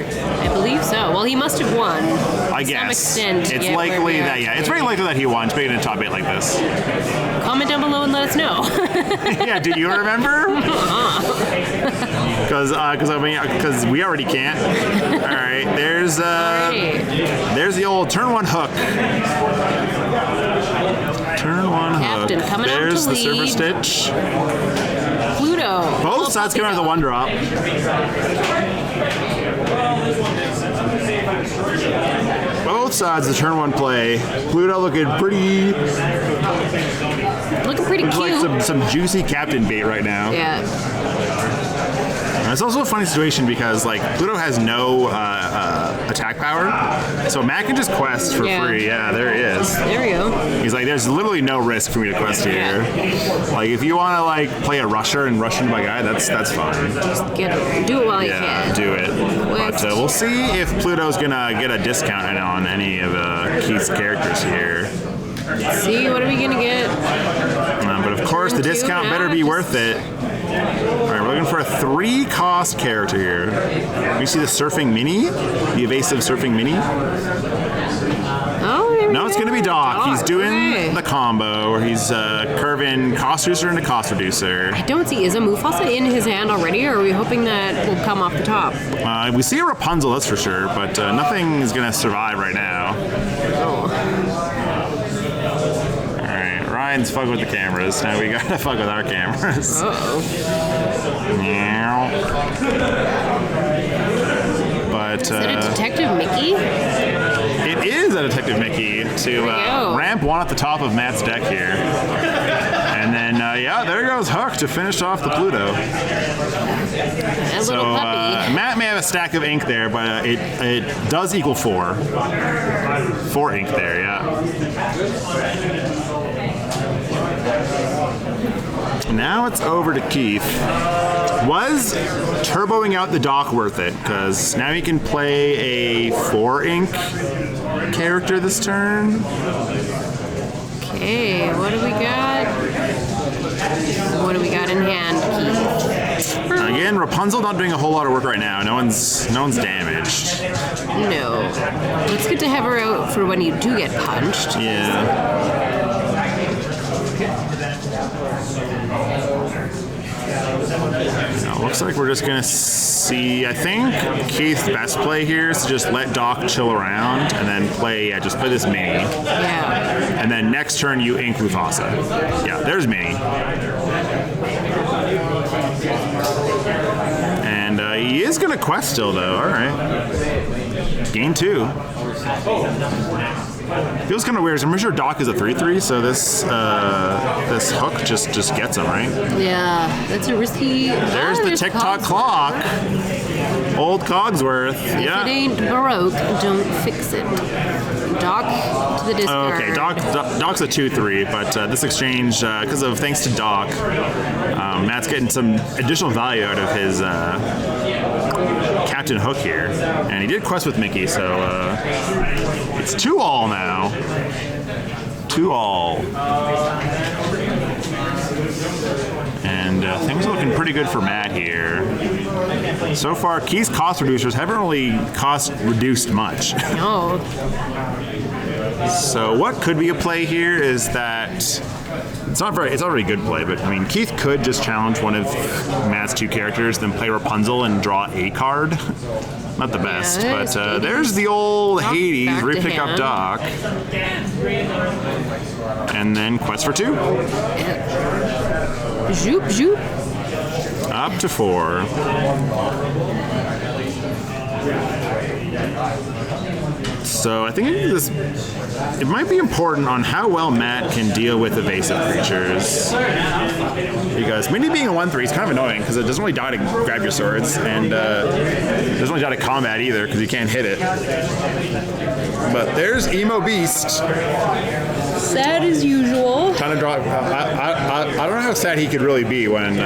right? I believe so. Well, he must have won. I guess. To some extent. It's likely that, it's very likely that he won to make it in a top 8 like this. Comment down below and let us know. Yeah, do you remember? Because we already can't. All right, there's the old turn 1 hook. Turn 1 Captain hook. coming There's out to the Surfer lead. Stitch. Pluto. Both sides coming out of the 1 drop. Both sides of the turn 1 play. Pluto looking pretty Looking cute. like some juicy captain bait right now. Yeah. And it's also a funny situation because like Pluto has no attack power, so Matt can just quest for free. Yeah, there he is. There we go. He's like, there's literally no risk for me to quest here. Like, if you want to like play a rusher and rush into my guy, that's fine. Just do it while you can. Do it. But we'll see if Pluto's gonna get a discount on any of Keith's characters here. Let's see, what are we gonna get? But of course, the discount better be worth it. All right, we're looking for a 3-cost character here. We see the surfing mini, the evasive surfing mini. Oh, there we No, it's going to be Doc. He's doing okay. the combo where he's curving cost reducer into cost reducer. I don't see. Is a Mufasa in his hand already, or are we hoping that will come off the top? We see a Rapunzel, that's for sure, but nothing is going to survive right now. Ryan's fucking with the cameras. Now we gotta fuck with our cameras. But is it a Detective Mickey? It is a Detective Mickey to ramp 1 at the top of Matt's deck here. And then, there goes Hook to finish off the Pluto. A little puppy. Matt may have a stack of ink there, but it does equal 4. 4 ink there, Now it's over to Keith. Was turboing out the Doc worth it? Because now he can play a 4 ink character this turn. Okay, what do we got? What do we got in hand, Keith? Again, Rapunzel not doing a whole lot of work right now. No one's damaged. No. It's good to have her out for when you do get punched. Yeah. Looks like we're just going to see, I think Keith's best play here is to just let Doc chill around and then just play this mini. Yeah. And then next turn you ink Mufasa. Yeah, there's mini. And he is going to quest still though, alright. Game 2. Feels kind of weird. I'm pretty sure Doc is a 3/3, so this hook just gets him, right? Yeah, that's a risky. There's the tick-tock clock. Old Cogsworth. If it ain't broke, don't fix it. Doc to the discard. Okay, Doc's a 2/3, but this exchange, thanks to Doc, Matt's getting some additional value out of his Captain Hook here, and he did quest with Mickey, so it's 2-all now. 2-all. And things are looking pretty good for Matt here. So far, Keith's cost reducers haven't really cost reduced much. No. So what could be a play here is that it's not a very good play, but I mean Keith could just challenge one of Matt's 2 characters, then play Rapunzel and draw a card. Not the best, but there's the old Doc Hades back to repick up hand. Doc, and then quest for 2. Zoop, zoop. Up to 4. So I think it might be important on how well Matt can deal with evasive creatures. Because Minnie being a 1/3 is kind of annoying because it doesn't really die to grab your swords, and doesn't really die to combat either because you can't hit it. But there's Emo Beast. Sad as usual. Trying to draw. I don't know how sad he could really be when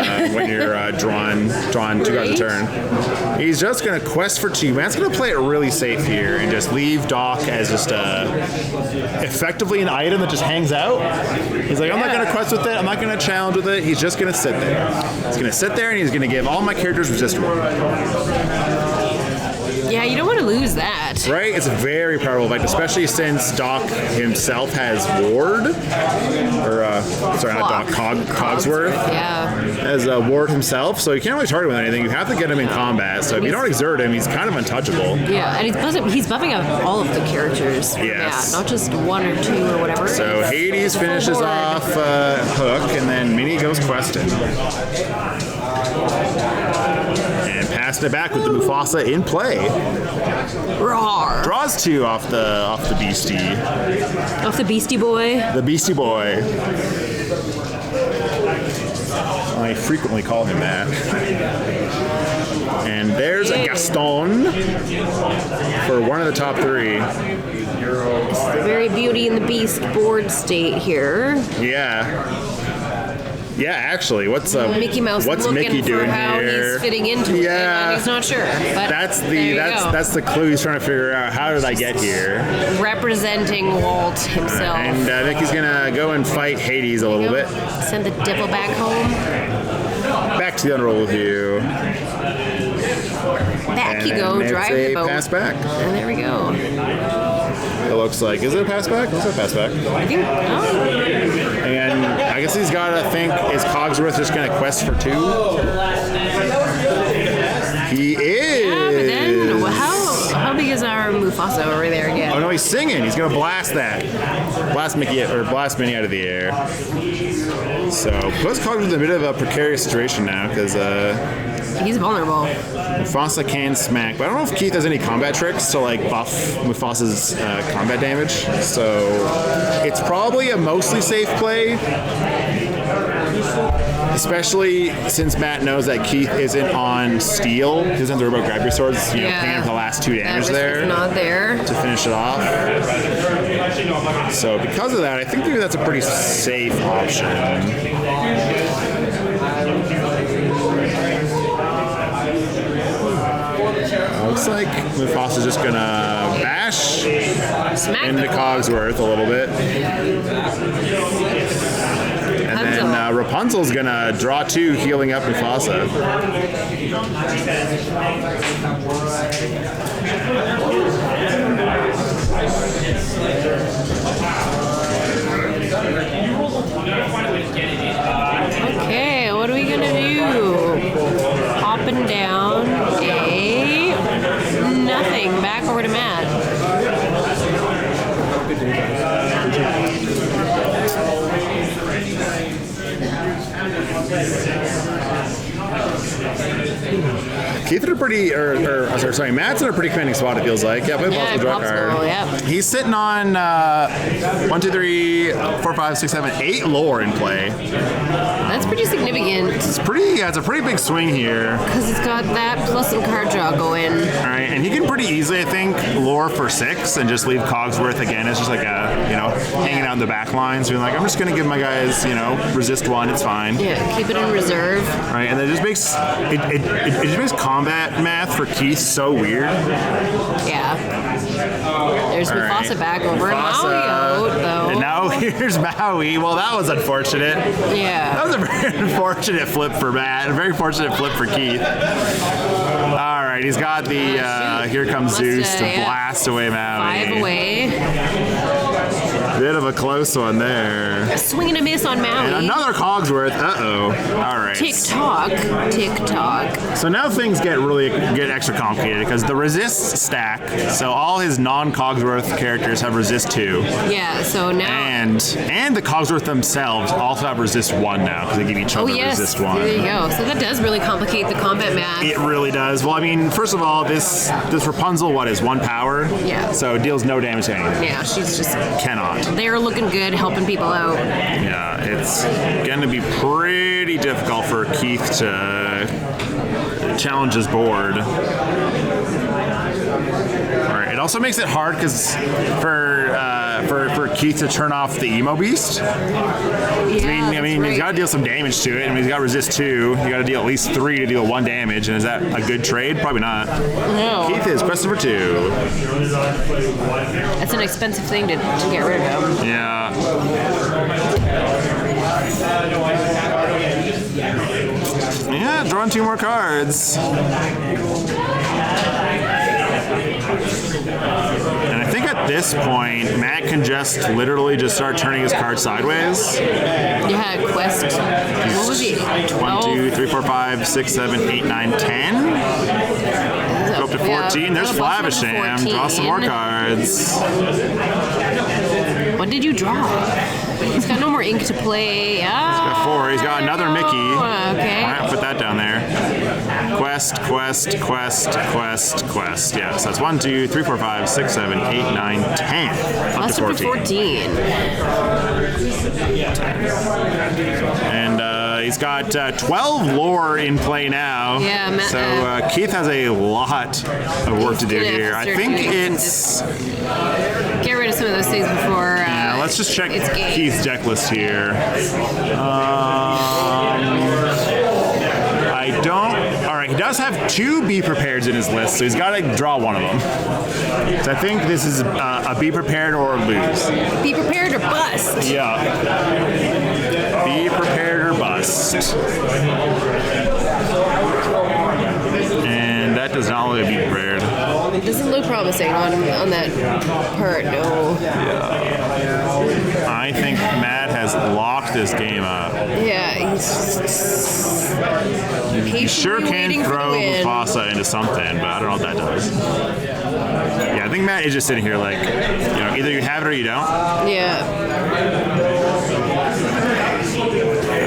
you're drawing 2 cards a turn. He's just gonna quest for 2. Matt's gonna play it really safe here and just leave Doc as just effectively an item that just hangs out. He's like, I'm not gonna quest with it. I'm not gonna challenge with it. He's just gonna sit there. He's gonna sit there and he's gonna give all my characters resist 1. Yeah, you don't want to lose that. Right? It's a very powerful effect, especially since Doc himself has Ward. Or, sorry, not Doc, Cogsworth. Yeah. Has Ward himself, so you can't really target him with anything. You have to get him in combat, so if you don't exert him, he's kind of untouchable. Yeah, and he's buffing up all of the characters. Yes. Yeah, not just one or two or whatever. So Hades finishes off Hook, and then Minnie goes questing. And passing it back with the Mufasa in play. Roar. Draws 2 off the beastie. Off the Beastie Boy. The Beastie Boy. I frequently call him that. And there's a Gaston for one of the top 3. It's the very Beauty and the Beast board state here. Yeah. Yeah, actually, what's Mickey Mouse what's looking Mickey doing for how here? he's fitting into it, and he's not sure. But that's the clue he's trying to figure out. How did I get here? Representing Walt himself. And I think he's gonna go and fight Hades a little bit. Send the devil back home. Back to the unroll with you. Back you go, drive the boat. Pass back. And there we go. It looks like. Is it a pass back? Looks like a pass back. I think. Oh. And I guess he's got to think, is Cogsworth just going to quest for 2? He is. Yeah, but then how big is our Mufasa over there again? Oh no, he's singing. He's going to blast that. Blast Minnie out of the air. So puts Cogsworth in a bit of a precarious situation now because he's vulnerable. Mufasa can smack, but I don't know if Keith has any combat tricks to like buff Mufasa's combat damage. So it's probably a mostly safe play, especially since Matt knows that Keith isn't on steel. He doesn't have to worry about grab your swords. You know, paying him for the last 2 damage there. Not there to finish it off. So because of that, I think maybe that's a pretty safe option. Looks like Mufasa's just gonna bash into Cogsworth a little bit. And then Rapunzel's gonna draw 2, healing up Mufasa. Okay, what are we gonna do? Hopping down nothing. Back over to Matt. Keith in a pretty, Matt's in a pretty commanding spot, it feels like. Yeah, play the draw card. Yeah. He's sitting on 1, 2, 3, 4, 5, 6, 7, 8 lore in play. That's pretty significant. It's a pretty big swing here. Because he's got that plus some card draw going. All right, and he can pretty easily, I think, lore for 6 and just leave Cogsworth again. It's just like hanging out in the back lines, being like, I'm just gonna give my guys, resist 1. It's fine. Yeah, keep it in reserve. Right, and it just makes it just makes combat math for Keith so weird. Yeah. There's Mufasa back over. Maui out, though. And now here's Maui. Well, that was unfortunate. Yeah. That was a very unfortunate flip for Matt. A very fortunate flip for Keith. All right, he's got the Here Comes Zeus to blast away Maui. 5 away. Bit of a close one there. A swing and a miss on Maui. And another Cogsworth. Uh-oh. All right. Tick-tock. Tick-tock. So now things get extra complicated because the resist stack, so all his non-Cogsworth characters have resist 2. Yeah, so now... And the Cogsworth themselves also have resist 1 now because they give each other resist 1. There you go. So that does really complicate the combat math. It really does. Well, I mean, first of all, this Rapunzel, is 1 power? Yeah. So it deals no damage to anything. Yeah, she's just... Cannot. They're looking good, helping people out. Yeah, it's going to be pretty difficult for Keith to challenge his board. All right, it also makes it hard because for Keith to turn off the emo beast. Yeah, I mean, he's got to deal some damage to it. I mean, he's got resist 2. You got to deal at least 3 to deal 1 damage. And is that a good trade? Probably not. No. Keith is questing for 2. That's an expensive thing to get rid of him. Yeah. Yeah, drawing 2 more cards. And I think at this point, Matt can just literally just start turning his card sideways. Yeah, quest. What was he? 1, 2, 3, 4, 5, 6, 7, 8, 9, 10. Go up to 14. There's Flavisham. Draw some more cards. What did you draw? He's got no more ink to play. He's got 4. He's got another Mickey. Okay. All right, put that down there. Quest. Yeah, so that's 1, 2, 3, 4, 5, 6, 7, 8, 9, 10. Up to 14. And he's got 12 lore in play now. Yeah, so Keith has a lot of work to do here. I think it's... Get rid of some of those things before. Yeah, let's just check Keith's deck list here. I don't... Alright, he does have 2 Be Prepareds in his list, so he's got to draw one of them. So I think this is a Be Prepared or lose. Be prepared or bust. Yeah. Be prepared or bust. And that does not look like Be Prepared. It doesn't look promising on that part, no. Yeah. I think Matt has locked this game up. Yeah, he's just You sure can throw Mufasa into something, but I don't know what that does. Yeah, I think Matt is just sitting here like, either you have it or you don't. Yeah.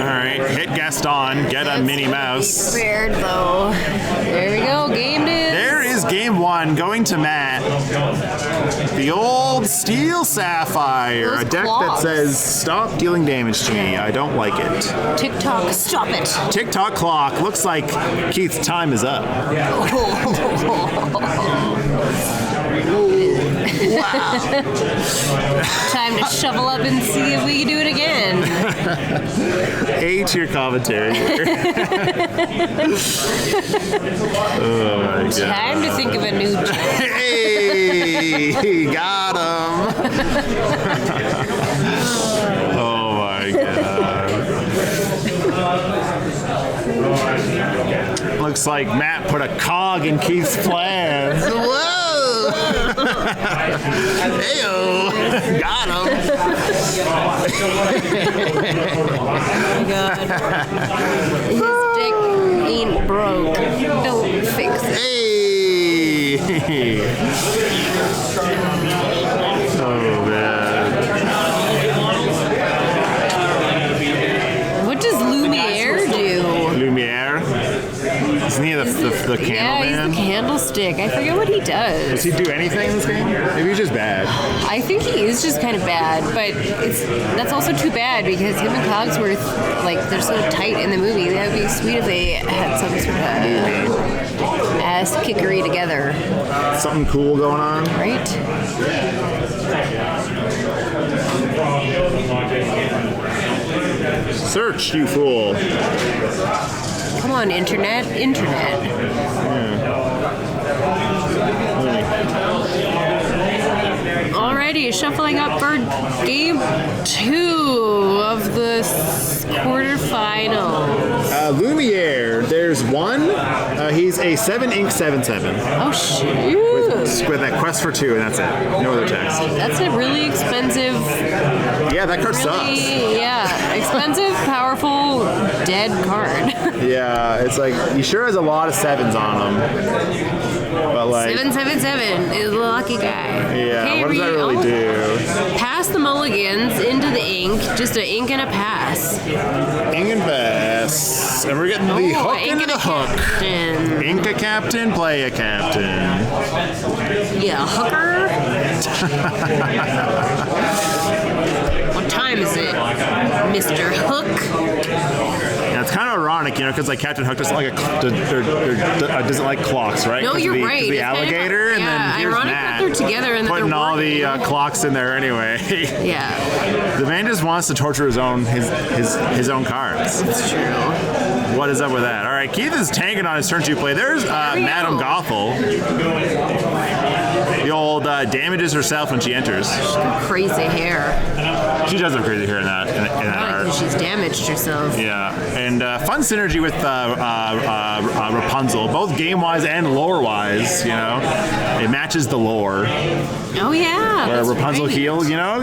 Alright, hit Gaston, get a Minnie Mouse. Prepared though. There we go, game is. There is game 1 going to Matt. The old Steel Sapphire, Those a deck claws. that says, stop dealing damage to me, I don't like it. TikTok, stop it. TikTok clock, looks like Keith's time is up. Wow. Time to shovel up and see if we can do it again. A tier commentary here. Oh my god. Time to think of a new joke. Hey, got him. Oh my god. Looks like Matt put a cog in Keith's plans. Whoa! Heyo! Got him! Oh my god. His dick ain't broke. Don't fix it. Hey! Oh man. What does Lumiere do? Lumiere? Isn't he the candle Yeah, man? he's the candlestick. I forget what he does. Does he do anything in this game? Maybe he's just bad. I think he is just kind of bad, but that's also too bad because him and Cogsworth, they're so tight in the movie. That would be sweet if they had some sort of ass kickery together. Something cool going on? Right? Search, you fool. Come on, internet. Alrighty, shuffling up for game 2 of the quarterfinals. Lumiere, there's one. He's a 7 ink 7/7. Oh shoot! With that quest for 2, and that's it. No other text. That's a really expensive. Yeah, that card sucks. Yeah, expensive, powerful, dead card. Yeah, it's like he sure has a lot of 7s on him. But 777 is the lucky guy. Yeah, Okay, what does that really do? Pass the mulligans into the ink. Just an ink and a pass. Ink and pass. And we're getting the hook into the hook. Captain. Ink a captain, play a captain. Yeah, hooker. What time is it, Mr. Hook? Yeah, it's kind of ironic, because Captain Hook doesn't like clocks, right? No, you're right. The It's alligator, kind of, and then here's ironic Matt that they're together and that putting they're all working. the clocks in there anyway. Yeah, The man just wants to torture his own cards. it's true. What is up with that? All right, Keith is tanking on his turn 2 play. There's Madame Gothel. The old damages herself when she enters. She's got crazy hair. She does have crazy hair in that art. Because she's damaged herself. Yeah, and fun synergy with Rapunzel, both game-wise and lore-wise. You know, it matches the lore. Oh yeah. Where Rapunzel heals, you know,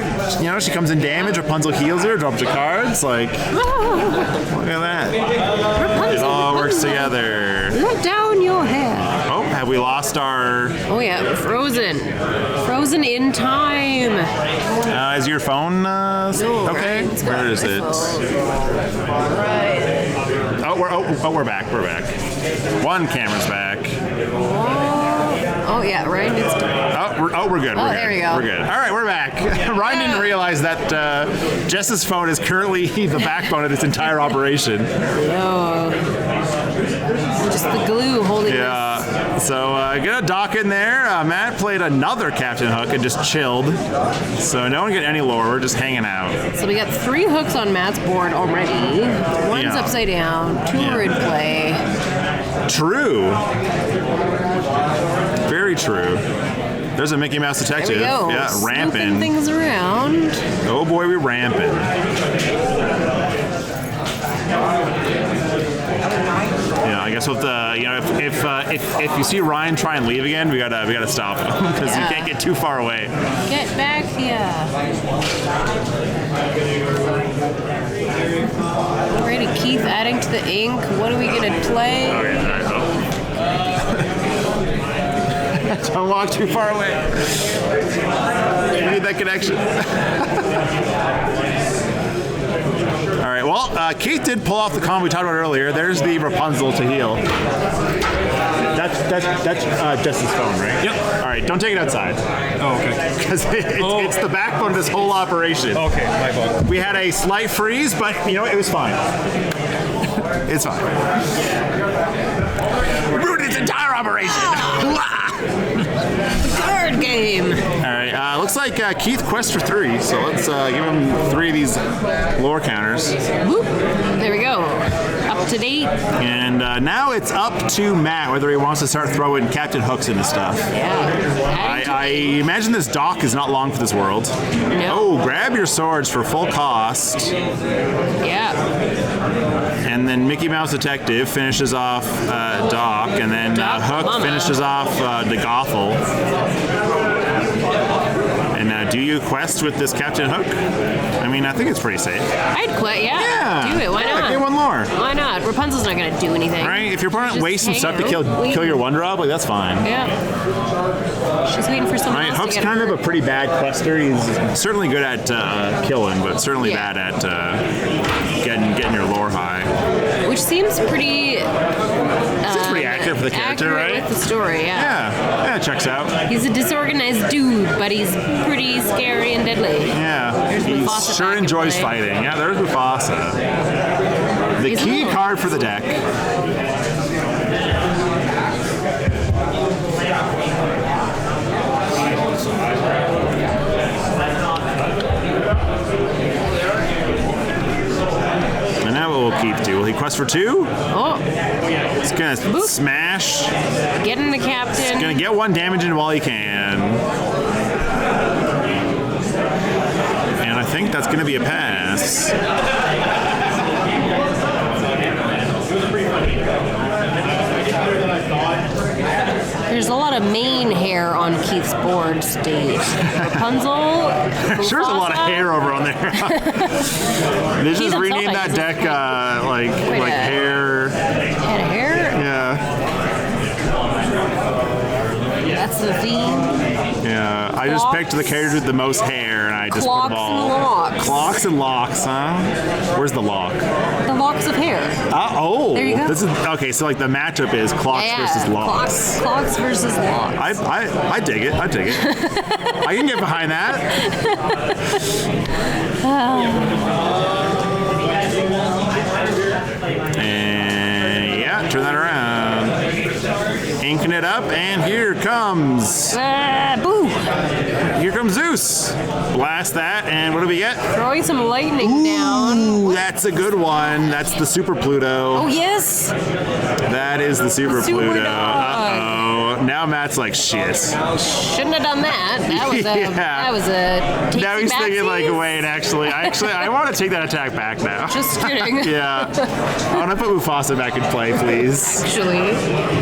she comes in damage. Rapunzel heals her, drops her cards. Like, look at that. Rapunzel, It all works together. Let down your hair. Oh, have we lost our? Oh yeah, frozen in time. Is your phone okay? Right. Where is it? Right. We're back. We're back. One camera's back. Oh yeah, Ryan needs to. We're good. Oh, We're good. there we go. We're good. All right, we're back. Ryan didn't realize that Jess's phone is currently the backbone of this entire operation. No. Just the glue holding Yeah. So get a dock in there. Matt played another Captain Hook and just chilled. So no one get any lore. We're just hanging out. this. So we got 3 hooks on Matt's board already. One's Yeah. upside down. 2 are in play. True. Very true. There's a Mickey Mouse detective. There we go. Yeah, Snooping ramping. things around. Oh boy, we ramping. Yeah, I guess with the if you see Ryan try and leave again, we gotta stop him because he can't get too far away. Get back here. Alrighty, Keith adding to the ink. What are we gonna play? Okay, all right. Don't walk too far away. We need that connection. All right. Well, Keith did pull off the combo we talked about earlier. There's the Rapunzel to heal. That's Jess's phone, right? Yep. All right. Don't take it outside Oh, okay. because it's the backbone of this whole operation. Okay, my fault. We had a slight freeze, but it was fine. It's fine. We ruined its entire operation. The card game. All right, looks like Keith quests for 3, so let's give him 3 of these lore counters. Whoop. There we go. Up to date. And now it's up to Matt whether he wants to start throwing Captain Hooks into stuff. Yeah. I imagine this dock is not long for this world. No. Oh, grab your swords for full cost. Yeah. And then Mickey Mouse Detective finishes off Doc, and then Hook Mama. finishes off the Gothel. And do you quest with this Captain Hook? I mean, I think it's pretty safe. I'd quit. Yeah. Yeah. Do it. Why not? Get one lore. Why not? Rapunzel's not gonna do anything. Right? If your opponent Just wastes some hang stuff to out, kill your one drop, like that's fine. Yeah. She's waiting for someone Right? else Hook's to get kind her. of a pretty bad quester. He's certainly good at killing, but certainly Yeah. bad at getting your lore high. Which seems pretty. Seems pretty accurate for the character, accurate right? With the story, Yeah, it checks out. He's a disorganized dude, but he's pretty scary and deadly. Yeah, There's he Mufasa sure back in enjoys play. fighting. Yeah, there's Mufasa. The He's key little. card for the deck. And now what will Keith do? Will he quest for 2? Oh, He's gonna smash. getting the captain. Gonna get 1 damage in while he can. And I think that's gonna be a pass. There's a lot of mane hair on Keith's board stage. Rapunzel. Sure, there's a lot of Mufasa. hair over on there. They just himself, renamed I that guess, deck like hair. Had hair. Yeah, That's the theme. yeah. I just picked the character with the most hair, and I just put Clocks them all. and locks. Clocks and locks, huh? Where's the lock? The locks of hair. Oh, There you go. This is okay. So like the matchup is clocks versus locks. Clocks versus locks. I dig it. I dig it. I can get behind that. And yeah, turn that around. Inking it up, and here comes Boo! Here comes Zeus. Blast that, and what do we get? Throwing some lightning down. Ooh, that's a good one. That's the Super Pluto. Oh, yes! That is the Super Pluto. dog. Uh-oh. Now Matt's like, shit. Shouldn't have done that. That was a, Yeah. that was a Now he's thinking like, takesy-backsies. wait, actually, I want to take that attack back now. Just kidding. Yeah. I want to put Mufasa back in play, please. Actually,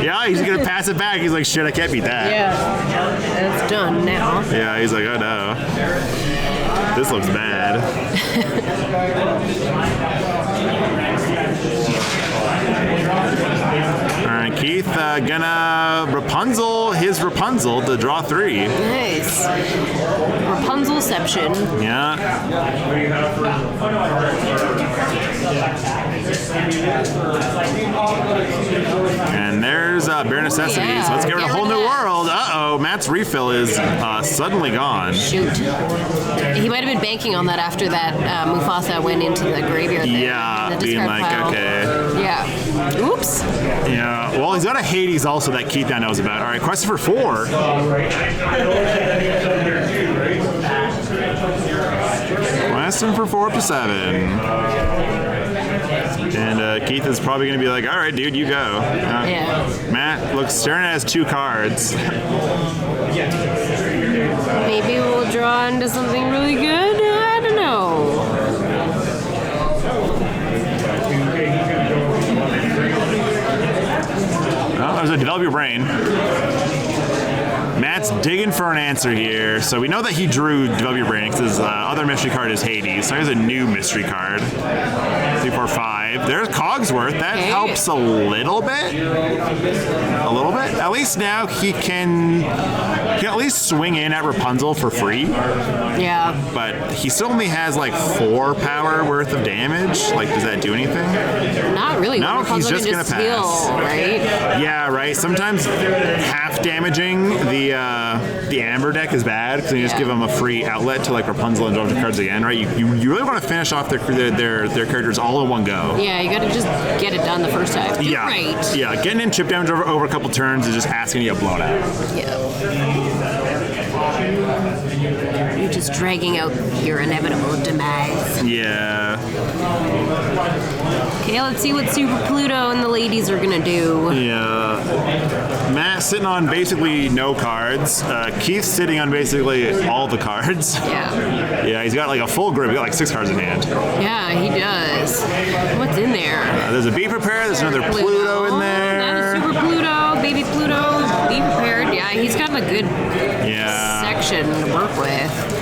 Yeah, he's going to pass it back. He's like, shit, I can't beat that. yeah. It's done now. Yeah, he's like, oh no. This looks bad. All right, Keith gonna Rapunzel his Rapunzel to draw 3. Nice. Rapunzelception. Yeah. And there's Bare Necessities. yeah. Let's give it a Get whole rid of new that. world. Uh-oh, Matt's refill is suddenly gone. Shoot. He might have been banking on that after that Mufasa went into the graveyard. there, Yeah, in the being discard like, pile. okay. Yeah. Oops. Yeah, well, he's got a Hades also that Keith now knows about. All right, quest for 4. Questing for 4 up to 7. And Keith is probably going to be like, all right, dude, you go. Yeah. Matt looks staring at his 2 cards. Maybe we'll draw into something really good. I don't know. Oh, there's a develop your brain. Matt's digging for an answer here. So we know that he drew Develop Your Brain because his other mystery card is Hades. So here's a new mystery card. 3, 4, 5. There's Cogsworth. That Okay. helps a little bit. A little bit. At least now he can at least swing in at Rapunzel for free. Yeah. But he still only has like 4 power worth of damage. Like, does that do anything? Not really. No, he's Rapunzel just can gonna pass. heal, right? Yeah, right. Sometimes half damaging the Amber deck is bad because you just Yeah. give them a free outlet to like Rapunzel and draw the cards again, right? You really want to finish off their characters all in one go. Yeah, you gotta just get it done the first time. You're Yeah, right. yeah. Getting in chip damage over a couple turns is just asking you to get blown out. Yeah. You're just dragging out your inevitable demise. Yeah, Okay, let's see what Super Pluto and the ladies are gonna do. yeah. Matt sitting on basically no cards. Keith's sitting on basically all the cards. Yeah. Yeah, he's got like a full grip. He's got like 6 cards in hand. Yeah, he does. What's in there? There's a Be Prepared. There's another Pluto in there. That is Super Pluto, Baby Pluto, Be Prepared. Yeah, he's got a good Yeah. section to work with.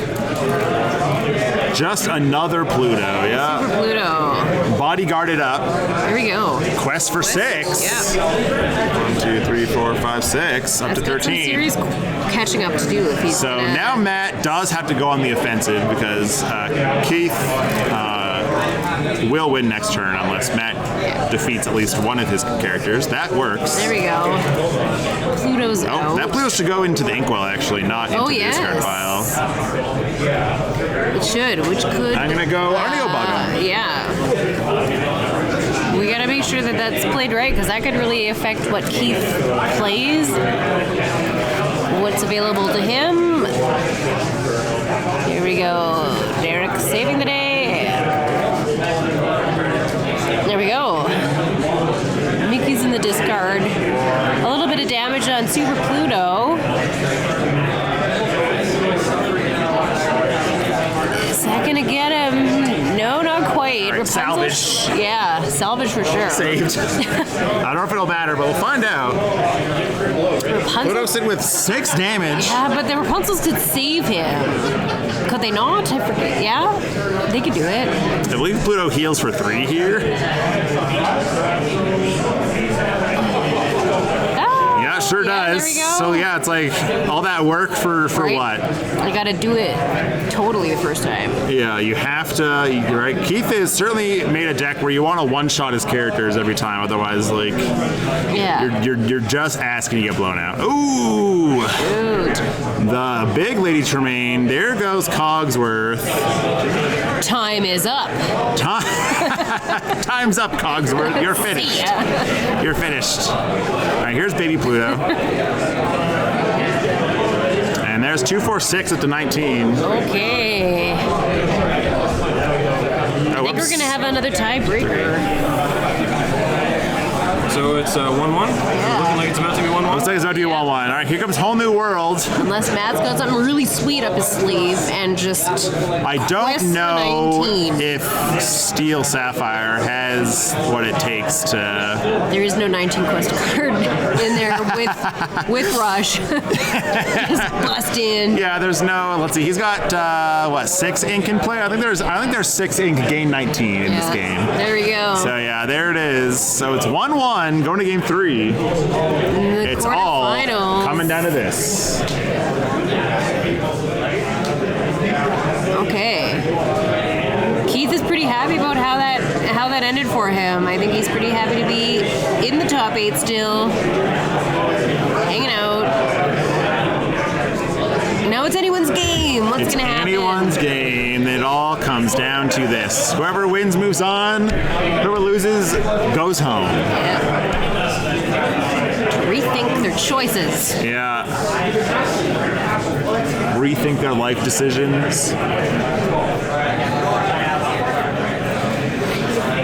Just another Pluto, yeah. Super Pluto. Bodyguarded up. There we go. Quest for 6. Yeah. 1, 2, 3, 4, 5, 6, up to That's got some 13. serious catching up to do if he's So gonna- now Matt does have to go on the offensive because Keith will win next turn unless Matt defeats at least one of his characters. That works. There we go. Pluto's Oh, out. that Pluto should go into the inkwell actually, not into the discard pile. It should, which could. I'm gonna go Arneo Bug him. Yeah. We gotta make sure that that's played right because that could really affect what Keith plays, what's available to him. Here we go. Derek saving the day. There we go. Mickey's in the discard. A little bit of damage on Super Pluto. Is that gonna get him? No, not quite. All right, Rapunzel- salvage. Yeah, salvage for sure. Saved. I don't know if it'll matter, but we'll find out. Rapunzel. Pluto's sitting with 6 damage. Yeah, but the Rapunzels could save him. Could they not? I forget. Yeah, they could do it. I believe Pluto heals for 3 here. Ah, Yeah, sure yeah, does. There we go. So yeah, it's like all that work for Right? what? I gotta do it totally the first time. Yeah, you have to. You're right. Keith has certainly made a deck where you want to one-shot his characters every time. Otherwise, like Yeah. you're just asking to get blown out. Ooh, Dude. The big Lady Tremaine. There goes Cogsworth. Time is up. Time's up, Cogsworth. You're finished. You're finished. All right, here's Baby Pluto. And there's 246 up to 19. Okay. I think we're going to have another tiebreaker. So it's 1-1? Yeah. Looking like it's about to be 1-1? Looks like it's about to be 1-1. All right, here comes Whole New World. Unless Matt's got something really sweet up his sleeve and just I don't quest know 19. if Steel Sapphire has what it takes to... There is no 19 quest card in there with Rush. Just bust in. Yeah, there's no... Let's see. He's got, 6 ink in play? I think there's 6 ink, gain 19 in this game. There we go. So, yeah, there it is. So it's 1-1 going to game 3. It's all coming down to this. Okay. Keith is pretty happy about how that ended for him. I think he's pretty happy to be in the top 8 still, hanging out. Now it's anyone's game. What's going to happen? Anyone's game. It all comes down to this. Whoever wins moves on. Whoever loses goes home. Yeah. To rethink their choices. Yeah. Rethink their life decisions.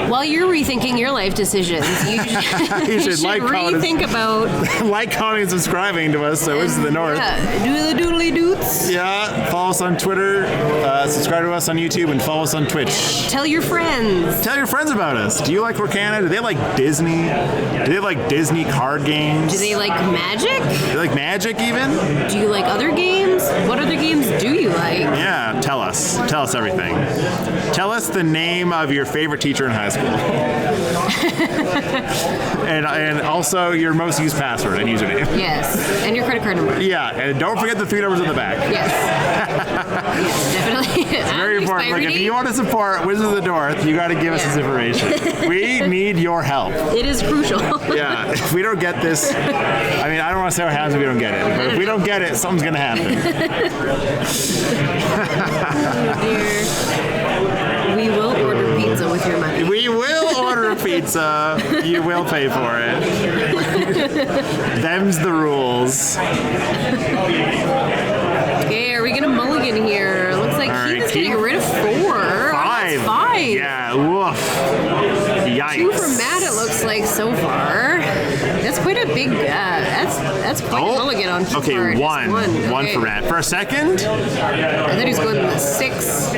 While you're rethinking your life decisions, you should rethink about... Like, commenting, and subscribing to us, so this is the North. Yeah, doodly doodly doots. Yeah, follow us on Twitter, subscribe to us on YouTube, and follow us on Twitch. Tell your friends. Tell your friends about us. Do you like Lorcana? Do they like Disney? Do they like Disney card games? Do they like Magic? Do they like Magic even? Do you like other games? What other games do you like? Yeah, tell us. Tell us everything. Tell us the name of your favorite teacher in high school. and also your most used password and username. Yes, and your credit card number. Yeah, and don't forget the 3 numbers on the back. Yes. Yes, definitely. It's very important. Like, if you want to support Wizards of the North, you got to give us this information. We need your help. It is crucial. Yeah, if we don't get this, I mean, I don't want to say what happens if we don't get it, but if we don't get it, something's going to happen. Oh, dear. We will order pizza with your money. We will order a pizza. You will pay for it. Them's the rules. Okay, are we going to mulligan here? Looks like Keith is getting rid of 4. 5. That's 5. Yeah, woof. Yikes. 2 for Matt, it looks like, so far. That's quite a big, that's quite a mulligan on Keith's okay, part. one Okay. for Matt. For a second, I thought he was going to 6.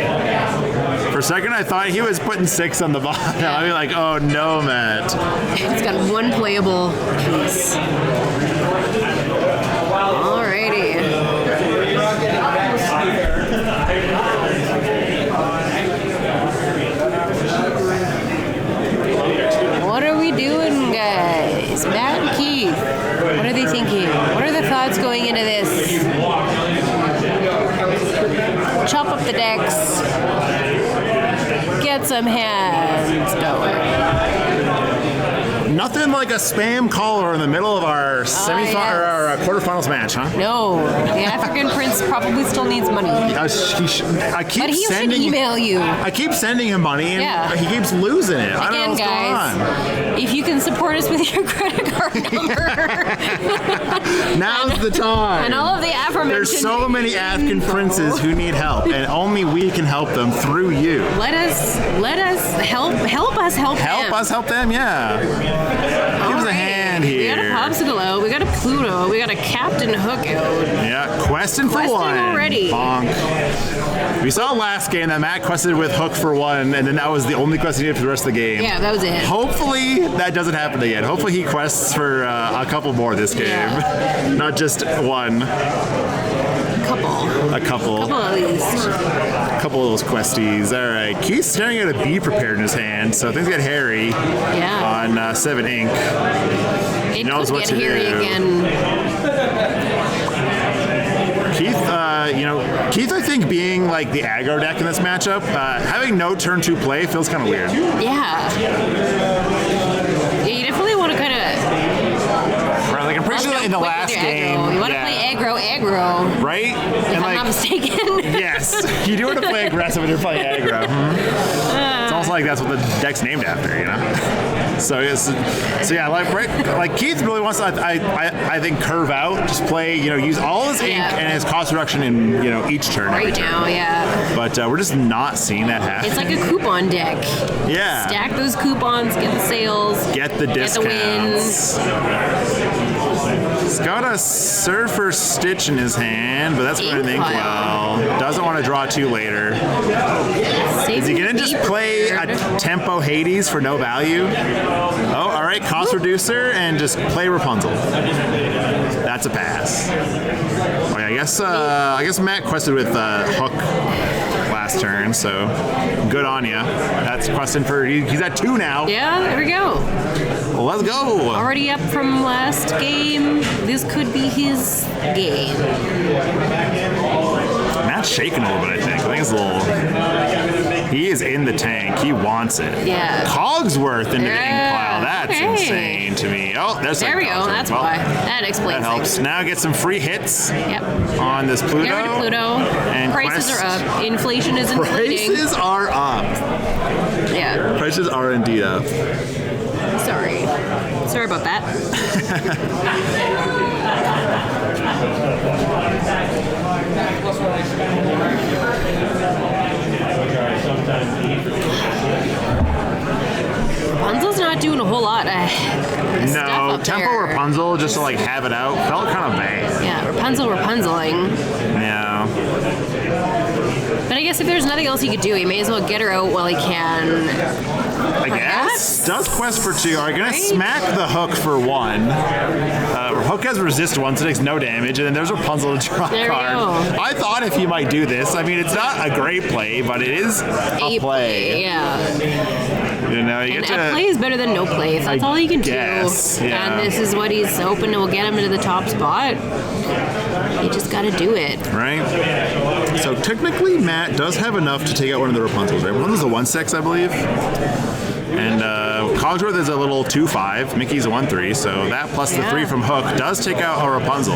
For a second, I thought he was putting 6 on the bottom. I'd be like, oh no, Matt. He's got 1 playable piece. Alrighty. What are we doing, guys? Matt and Keith. What are they thinking? What are the thoughts going into this? Chop up the decks. Get some hands going. Nothing like a spam caller in the middle of our semifinal yes. or our quarterfinals match, huh? No, the African prince probably still needs money. I keep But he sending, should email you. I keep sending him money, and Yeah. he keeps losing it. I don't know Again, what's going guys, if you can support us with your credit card number on. Now's the time. and all of the aforementioned, There's so many African princes who need help, and only we can help them through you. let us help us help Help them. us help them, yeah. Give us a hand here. We got a popsicle out. We got a Pluto. We got a Captain Hook out. Yeah, questing for Questing 1. already. Bonk. We saw last game that Matt quested with Hook for 1, and then that was the only quest he did for the rest of the game. Yeah, that was it. Hopefully that doesn't happen again. Hopefully he quests for a couple more this game. Yeah. Not just 1. A couple. Couple at least. A couple of those questies. All right. Keith's staring at a bee prepared in his hand, so things get hairy Yeah. on 7 ink. It knows could what get to hairy do. again. Keith, I think being like the aggro deck in this matchup, having no turn 2 play feels kind of weird. Yeah. You definitely want to kind of... Right, like I'm pretty sure in the last game, You want to yeah. play aggro. aggro, right? if And I'm not mistaken. yes, you do want to play aggressive when you're playing aggro. It's almost like that's what the deck's named after, you know? So yeah, like Keith really wants to, I think, curve out, just play, use all his ink and his cost reduction in, each turn. Right now, yeah. But we're just not seeing that happen. It's like a coupon deck. Yeah. Stack those coupons, get the sales, get the discounts. Get the wins. He's got a Surfer Stitch in his hand, but that's going to well. Doesn't want to draw two later. Is he going to just play a Tempo Hades for no value? Oh, all right, cost reducer and just play Rapunzel. That's a pass. Okay, I guess Matt quested with Hook last turn, so good on ya. That's questing for, he's at 2 now. Yeah, there we go. Well, let's go. Already up from last game. This could be his game. Matt's shaking a little bit, I think it's a little... He is in the tank. He wants it. Yeah. Cogsworth into the ink pile. That's insane to me. Oh, there we go. That's why. That explains that helps. things. Now get some free hits on this Pluto. Get rid of Pluto. And prices are up. Inflation is inflating. Prices are up. Yeah. Prices are indeed up. Sorry about that. Rapunzel's not doing a whole lot. No, Tempo there. Rapunzel just to like have it out felt kind of bad. Yeah, Rapunzeling. Yeah. But I guess if there's nothing else he could do, he may as well get her out while he can. I guess. Does quest for 2. Are you going to smack the Hook for 1? Hook has resist 1, so it takes no damage, and then there's Rapunzel to draw a card. I thought if he might do this, I mean, it's not a great play, but it is a play. Yeah. You get to... A play is better than no play. If that's all he can do. Yeah. And this is what he's hoping will get him into the top spot. You just got to do it. Right? So technically, Matt does have enough to take out one of the Rapunzels, right? Rapunzel's a 1/6, I believe. And Cogsworth is a little 2/5. Mickey's a 1/3, so that plus the 3 from Hook does take out a Rapunzel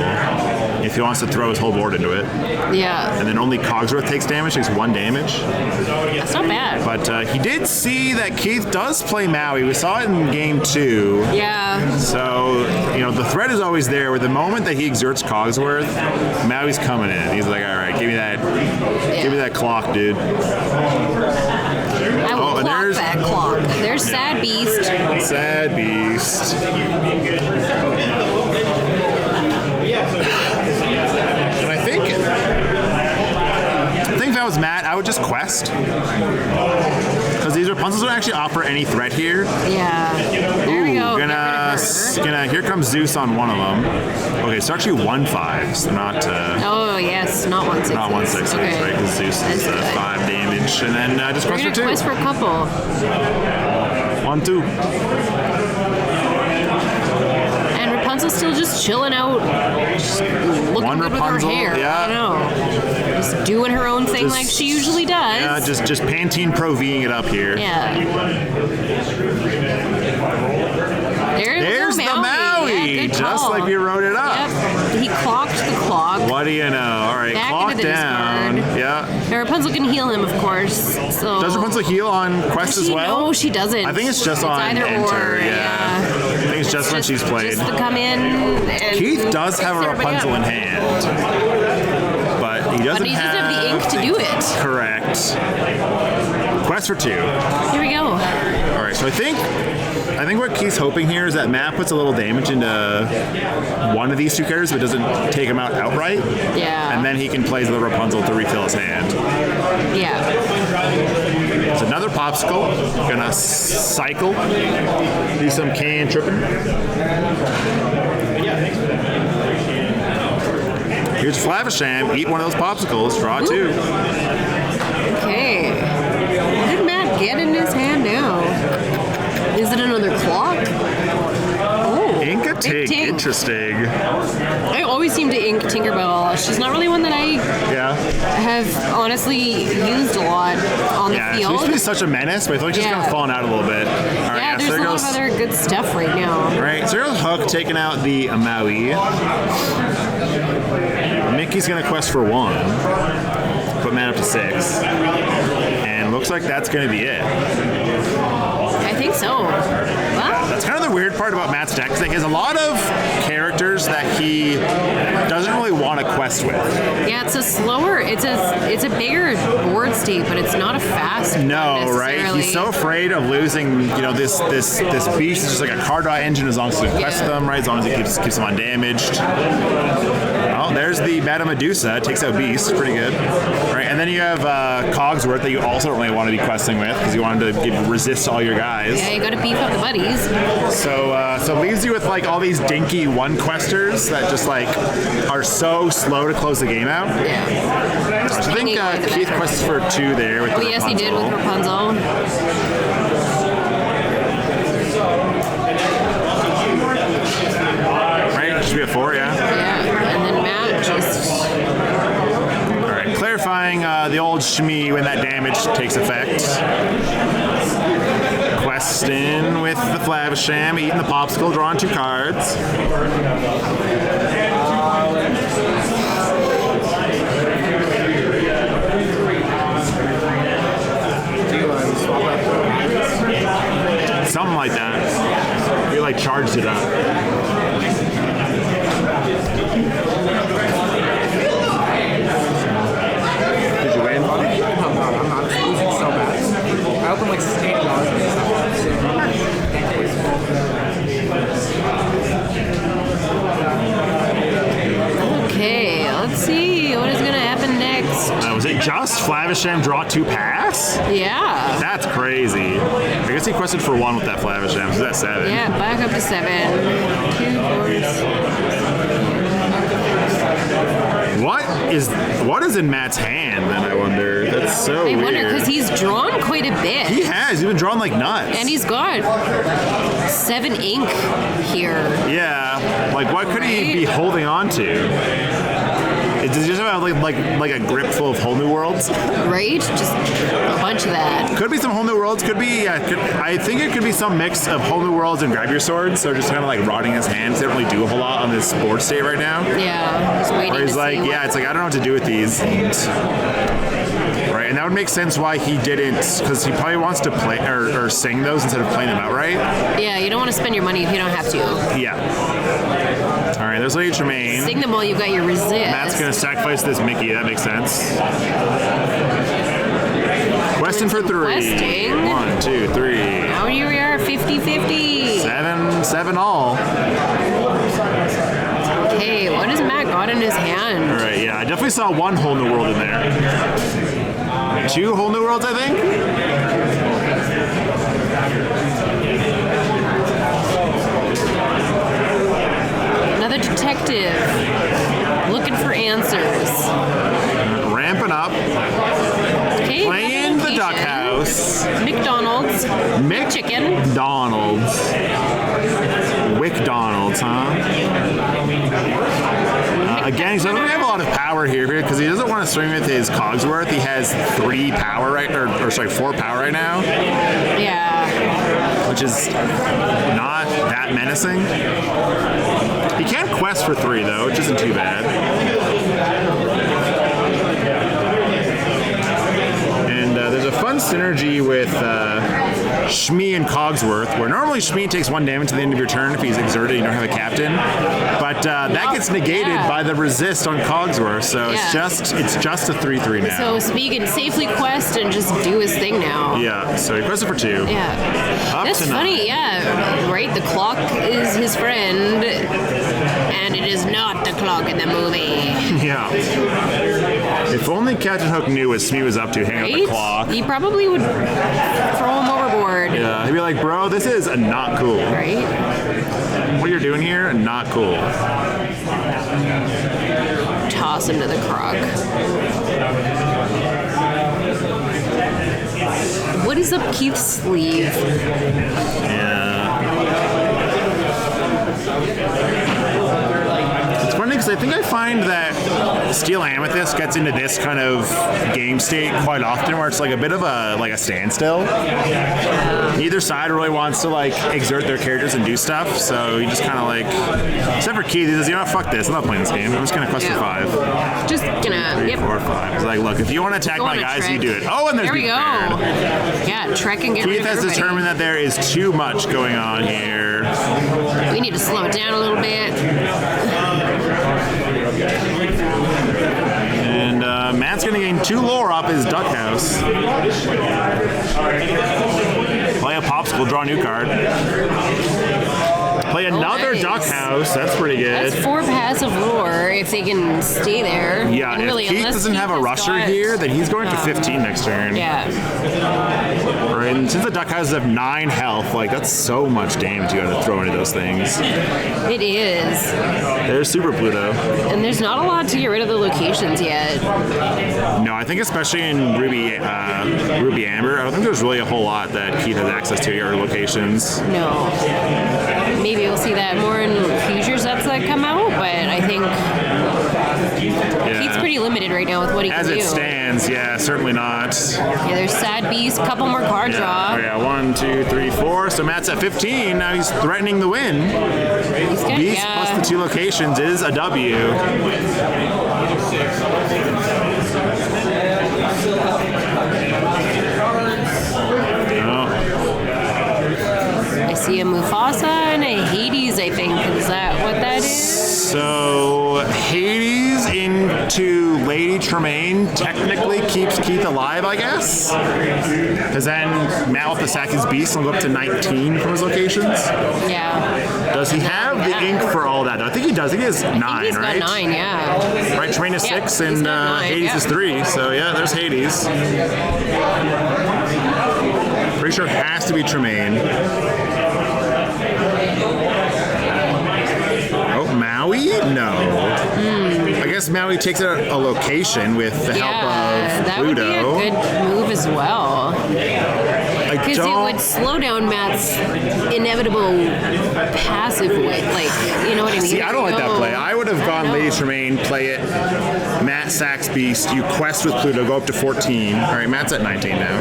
if he wants to throw his whole board into it. Yeah. And then only Cogsworth takes 1 damage. That's not bad. But he did see that Keith does play Maui. We saw it in game 2. Yeah. So, the threat is always there. With the moment that he exerts Cogsworth, Maui's coming in. He's like, all right, give me that clock, dude. I will clock that clock. There's Sad Beast. Sad Beast. And I think if I was Matt, I would just quest. Because these Rapunzels don't actually offer any threat here. Yeah. There we go. Here comes Zeus on one of them. Okay, it's actually 1/5s, not... oh, yes, not 1/6. Not 1/6, okay. right? Because Zeus is 5 damage. And then just quest for 2. Quest for a couple. 1, 2. And Rapunzel's still just chilling out, just looking good Rapunzel, with her hair. yeah. I don't know. Just doing her own thing like she usually does. Yeah, just Pantene Pro Ving it up here. Yeah. There's the Maui. Yeah, just like we wrote it up. Yep. He clocked the clock. What do you know? All right, Back clock into the down. discard. Yeah. And Rapunzel can heal him, of course. So Does Rapunzel heal on quest as well? No, she doesn't. I think it's just on either enter. or. Yeah. I think it's just when she's played. Just to come in. And Keith does have a Rapunzel in hand, but he doesn't have the ink to do it. Correct. Quest for 2. Here we go. All right, so I think what Keith's hoping here is that Matt puts a little damage into one of these 2 characters, but doesn't take him out outright. Yeah. And then he can play the Rapunzel to refill his hand. Yeah. It's another popsicle. Gonna cycle. Do some can tripping. Here's Flavisham. Eat one of those popsicles. Draw 2. Okay. What did Matt get in his hand now? Is it another clock? Oh. Ink a Tink. Interesting. I always seem to ink Tinkerbell. She's not really one that I have honestly used a lot on the She field. used to be such a menace, but I feel like she's kind of fallen out a little bit. All right, there's a lot of other good stuff right now. Right, so here's Hook taking out the Maui. Mickey's going to quest for 1. Put Matt up to 6. And looks like that's going to be it. I think so. Well, That's kind of the weird part about Matt's deck. He has a lot of characters that he doesn't really want to quest with. yeah, it's a slower, it's a bigger board state, but it's not a fast one No, right? necessarily. He's so afraid of losing, this beast is just like a card draw engine as long as he can quest them, right? As long as he keeps them undamaged. Oh, there's the Madame Medusa. Takes out Beast. Pretty good. Right, and then you have Cogsworth that you also don't really want to be questing with because you wanted to resist all your guys. Yeah, you gotta beef up the buddies. So it leaves you with like all these dinky 1 questers that just like are so slow to close the game out. Yeah. So I think Keith quests for 2 there with Oh, the yes, he did with Rapunzel. Right? It should be a 4, yeah. Yeah, and then Matt just... All right, clarifying the old Shmi when that damage takes effect. Questing with the Flavisham, eating the popsicle, drawing 2 cards. Something like that. You like charged it up. Did you win? Oh god, I'm not losing so bad. I opened like $8 Okay, let's see what is gonna happen next. Was it just Flavisham draw 2 pass? Yeah. That's crazy. I guess he quested for 1 with that Flavisham, so that's 7. Yeah, back up to 7. 2 boards. What is in Matt's hand, then, I wonder? That's so I weird. wonder, because he's drawn quite a bit. He has. He's been drawn like nuts. And he's got 7 ink here. Yeah. Like, what could he be holding on to? Does he just have like a grip full of whole new worlds? Right? Just a bunch of that. Could be some whole new worlds. Could be. I think it could be some mix of whole new worlds and grab your swords. So just kind of like rotting his hands. They don't really do a whole lot on this board state right now. Yeah. Just waiting Where he's to like, see yeah, it's like I don't know what to do with these. Right, and that would make sense why he didn't, because he probably wants to play or sing those instead of playing them outright. Yeah, you don't want to spend your money if you don't have to. Yeah. All right, there's Lady Tremaine. Sing them while you've got your resist. Matt's gonna sacrifice this Mickey. That makes sense. Questing for 3. Questing. 1, 2, 3. Now here we are, 50-50. 7 all. Okay, what has Matt got in his hand? All right, yeah, I definitely saw 1 whole new world in there. 2 whole new worlds, I think. Another detective looking for answers. Ramping up. Okay, Playing the location. duck house. McDonald's. Chicken. McDonald's. Wickdonald's, huh? Again, he doesn't really have a lot of power here because he doesn't want to swing with his Cogsworth. He has 3 power right, or sorry, 4 power right now, Yeah. which is not that menacing. He can quest for 3 though, which isn't too bad. And there's a fun synergy with Shmi and Cogsworth, where normally Shmi takes 1 damage at the end of your turn if he's exerted and you don't have a captain, but that gets negated by the resist on Cogsworth, so it's just a 3/3 now. So he can safely quest and just do his thing now. Yeah, so he quested for 2. Yeah. Up That's to 9. funny, yeah. Right? The clock is his friend, and it is not the clock in the movie. Yeah. If only Captain Hook knew what Smee was up to, hang out the clock. He probably would throw him overboard. Yeah, he'd be like, bro, this is not cool. Right? What you're doing here, not cool. Toss him to the croc. What is up Keith's sleeve? Yeah. It's funny because honestly, I think I find that Steel Amethyst gets into this kind of game state quite often, where it's like a bit of a standstill. Neither side really wants to like exert their characters and do stuff, so you just kind of like, except for Keith, he says, you know what, fuck this, I'm not playing this game. I'm just gonna quest for 5. Just gonna 3, 4, 5. It's like, look, if you want to attack Go my on a guys, trek. you do it. Oh, and there's There we Be go. Prepared. Yeah, trek and get rid Keith of has everybody. determined that there is too much going on here. We need to slow it down a little bit. And Matt's going to gain 2 lore off his Duck House. Play a Popsicle, draw a new card. Play another nice. Duck House. That's pretty good. That's 4 passive lore if they can stay there. Yeah, and if really, Keith unless doesn't have a Keith rusher has got- here, then he's going to 15 next turn. Yeah. Right, and since the Duck Houses have 9 health, like that's so much damage you got to throw into those things. It is. There's Super Pluto. And there's not a lot to get rid of the locations yet. No, I think especially in Ruby Amber, I don't think there's really a whole lot that Keith has access to your locations. No. Maybe we'll see that more in future sets that come out, but I think Yeah. Keith's pretty limited right now with what he As can do. it stands, yeah, certainly not. Yeah, there's Sad Beast, couple more card draw. Oh, yeah, 1, 2, 3, 4. So Matt's at 15. Now he's threatening the win. He's good, Beast yeah. plus the 2 locations is a W. I see a Mufasa and a Hades, I think. Is that what that is? So Hades into Lady Tremaine technically keeps Keith alive, I guess. Because then Matt with the sack his beast will go up to 19 from his locations. Yeah. Does he have the ink for all that? I think he does. I think he has 9, He's right? got 9, yeah. Right, Tremaine is Yeah, 6 he's and got 9, Hades yeah. is 3. So yeah, there's Hades. Pretty sure it has to be Tremaine. Oh, Maui? No. I guess Maui takes a location with the help of that would be a Pluto. good move as well. I Because it don't. would slow down Matt's inevitable passive way. Like, you know what I mean? See, I don't like that play. I would have gone know. Lady Tremaine, play it. Matt sacks Beast. You quest with Pluto, go up to 14. All right, Matt's at 19 now.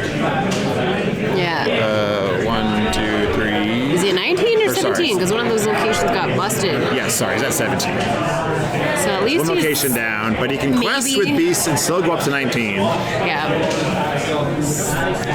Yeah. 1, 2, 3. Is he at 19 or Or sorry. 17? Because one of those locations got busted. Yeah, sorry, he's at 17. So at least One he's... location down, but he can quest Maybe. with Beast and still go up to 19. Yeah.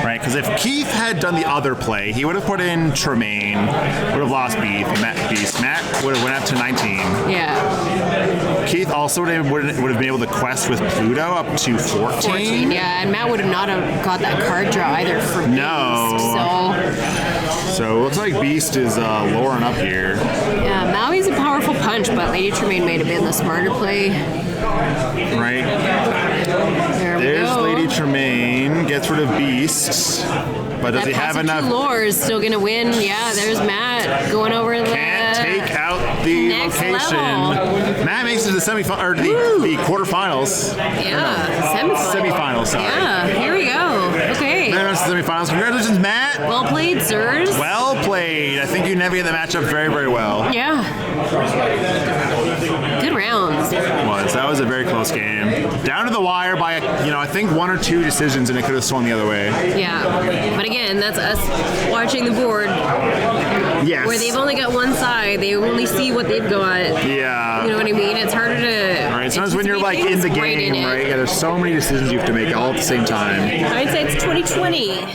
Right, because if Keith had done the other play, he would have put in Tremaine, would have lost Beast. Matt would have went up to 19. Yeah. Keith also would have been able to quest with Pluto up to 14. 14. Yeah, and Matt would have not have got that card draw either for No. Beast. So it looks like Beast is luring up here. Yeah, Maui's a powerful punch, but Lady Tremaine might have been the smarter play. Right? There we There's go. Lady Tremaine, gets rid of Beast. But does That he have passive enough? 2 lore is still gonna win. Yeah, there's Matt going over the Can't take out the next location. level. Matt makes it to the or the quarterfinals. Yeah, Semifinals, sorry. Yeah, here we go. Okay. Matt makes it to the semifinals. Congratulations, Matt. Well played, sirs. Well played. I think you navigated the matchup very, very well. Yeah. Good rounds. That was a very close game. Down to the wire by, I think 1 or 2 decisions, and it could have swung the other way. Yeah. But again, that's us watching the board Yes. where they've only got one side. They only see what they've got. Yeah. You know what I mean? It's harder to. Right. Sometimes when you're like in the anticipate game, things right? Yeah, there's so many decisions you have to make all at the same time. Hindsight's 2020.